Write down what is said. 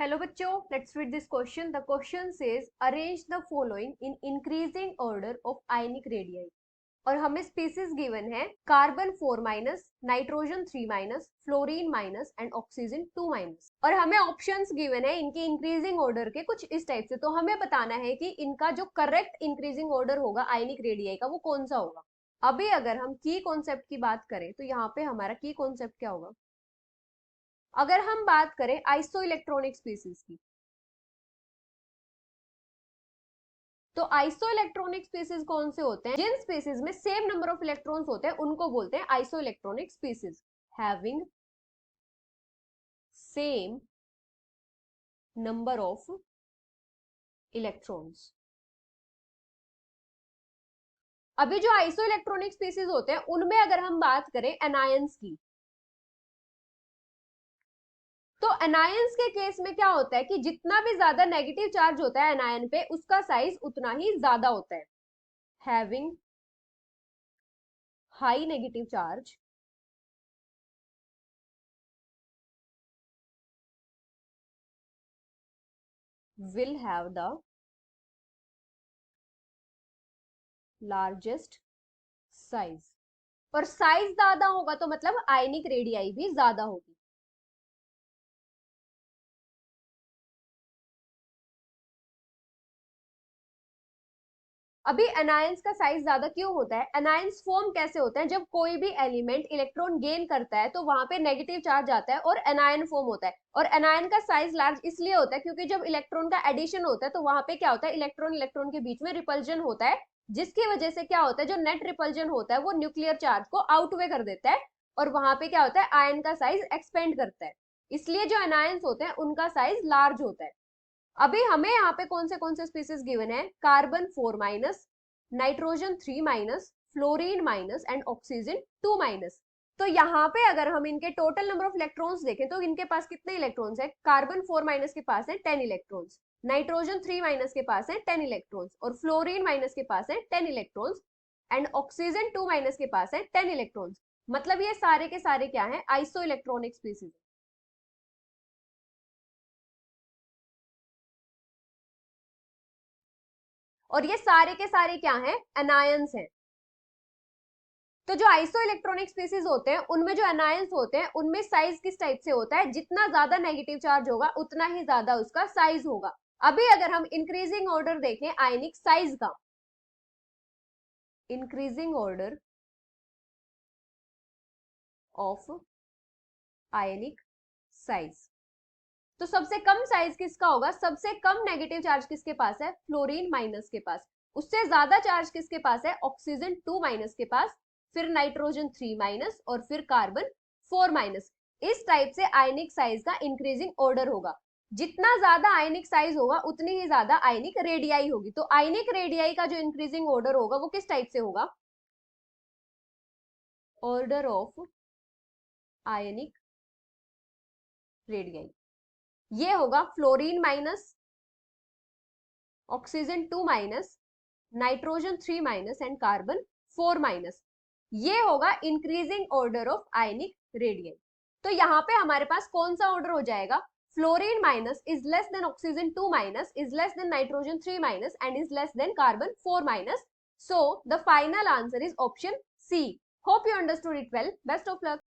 Hello बच्चों, let's read this question. The question says arrange the following in increasing order of ionic radii. और हमें species given है carbon 4 minus, nitrogen 3 minus, fluorine minus and oxygen 2 minus. और हमें options given है इनके increasing order के कुछ इस टाइप से। तो हमें बताना है कि इनका जो करेक्ट इंक्रीजिंग ऑर्डर होगा आयनिक रेडियाई का वो कौन सा होगा। अभी अगर हम की कॉन्सेप्ट की बात करें तो यहाँ पे हमारा की कॉन्सेप्ट क्या होगा। अगर हम बात करें आइसो इलेक्ट्रॉनिक स्पीसीज की, तो आइसो इलेक्ट्रॉनिक स्पीसीज कौन से होते हैं? जिन स्पीसीज में सेम नंबर ऑफ इलेक्ट्रॉन्स होते हैं उनको बोलते हैं iso electronic species. Having same number of electrons. अभी जो आइसो इलेक्ट्रॉनिक स्पीसीज होते हैं उनमें अगर हम बात करें एनायंस की, तो एनायंस के केस में क्या होता है कि जितना भी ज्यादा नेगेटिव चार्ज होता है एनायन पे उसका साइज उतना ही ज्यादा होता है। Having high negative charge will have the largest size। और साइज ज्यादा होगा तो मतलब आयनिक रेडियाई भी ज्यादा होगी। अभी एनायंस का साइज ज्यादा क्यों होता है? एनायंस फॉर्म कैसे होता है? जब कोई भी एलिमेंट इलेक्ट्रॉन गेन करता है तो वहां पे नेगेटिव चार्ज आता है और एनायन फॉर्म होता है। और एनायन का साइज लार्ज इसलिए होता है क्योंकि जब इलेक्ट्रॉन का एडिशन होता है तो वहां पे क्या होता है, इलेक्ट्रॉन इलेक्ट्रॉन के बीच में रिपल्जन होता है, जिसकी वजह से क्या होता है, जो नेट रिपल्जन होता है वो न्यूक्लियर चार्ज को आउटवे कर देता है और वहां पे क्या होता है, आयन का साइज एक्सपेंड करता है। इसलिए जो एनायंस होते हैं उनका साइज लार्ज होता है। अभी हमें यहाँ पे कौन से स्पीसीज गिवन है? Carbon 4 minus, nitrogen 3 minus, fluorine minus and oxygen 2 minus. तो यहाँ पे अगर हम इनके टोटल नंबर ऑफ इलेक्ट्रॉन्स देखें तो इनके पास कितने इलेक्ट्रॉन्स है? कार्बन 4 माइनस के पास है 10 इलेक्ट्रॉन्स, नाइट्रोजन 3 माइनस के पास है 10 इलेक्ट्रॉन्स और फ्लोरीन माइनस के पास है 10 इलेक्ट्रॉन्स एंड ऑक्सीजन 2 माइनस के पास है 10 इलेक्ट्रॉन्स। मतलब ये सारे के सारे क्या है? Iso electronic species. और ये सारे के सारे क्या हैं? एनायंस हैं। तो जो आइसो इलेक्ट्रॉनिक स्पीसीज होते हैं उनमें जो एनायंस होते हैं उनमें साइज किस टाइप से होता है? जितना ज्यादा नेगेटिव चार्ज होगा उतना ही ज्यादा उसका साइज होगा। अभी अगर हम इंक्रीजिंग ऑर्डर देखें आयनिक साइज का, increasing order of ionic size, तो सबसे कम साइज किसका होगा? सबसे कम नेगेटिव चार्ज किसके पास है? फ्लोरीन माइनस के पास। उससे ज्यादा चार्ज किसके पास है? ऑक्सीजन 2 माइनस के पास, फिर नाइट्रोजन 3 माइनस और फिर कार्बन 4 माइनस। इस टाइप से आयनिक साइज का इंक्रीजिंग ऑर्डर होगा। जितना ज्यादा आयनिक साइज होगा उतनी ही ज्यादा आयनिक रेडियाई होगी। तो आयनिक रेडियाई का जो इंक्रीजिंग ऑर्डर होगा वो किस टाइप से होगा? Order of ionic radii. ये होगा fluorine minus, oxygen 2 minus, nitrogen 3 minus and carbon 4 minus. ये होगा increasing order of ionic radii. तो यहाँ पे हमारे पास कौन सा ऑर्डर हो जाएगा? Fluorine minus is less than oxygen 2 minus is less than nitrogen 3 minus and is less than carbon 4 minus. So the final answer is option C. Hope you understood it well. Best of luck.